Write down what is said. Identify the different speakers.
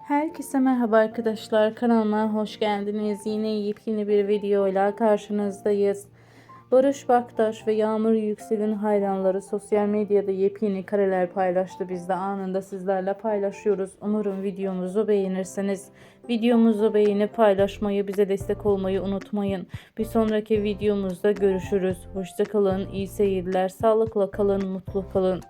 Speaker 1: Herkese merhaba arkadaşlar. Kanalıma hoş geldiniz. Yine yepyeni bir videoyla karşınızdayız. Barış Baktaş ve Yağmur Yüksel'in hayranları sosyal medyada yepyeni kareler paylaştı. Biz de anında sizlerle paylaşıyoruz. Umarım videomuzu beğenirsiniz. Videomuzu beğenip paylaşmayı, bize destek olmayı unutmayın. Bir sonraki videomuzda görüşürüz. Hoşça kalın, iyi seyirler, sağlıkla kalın, mutlu kalın.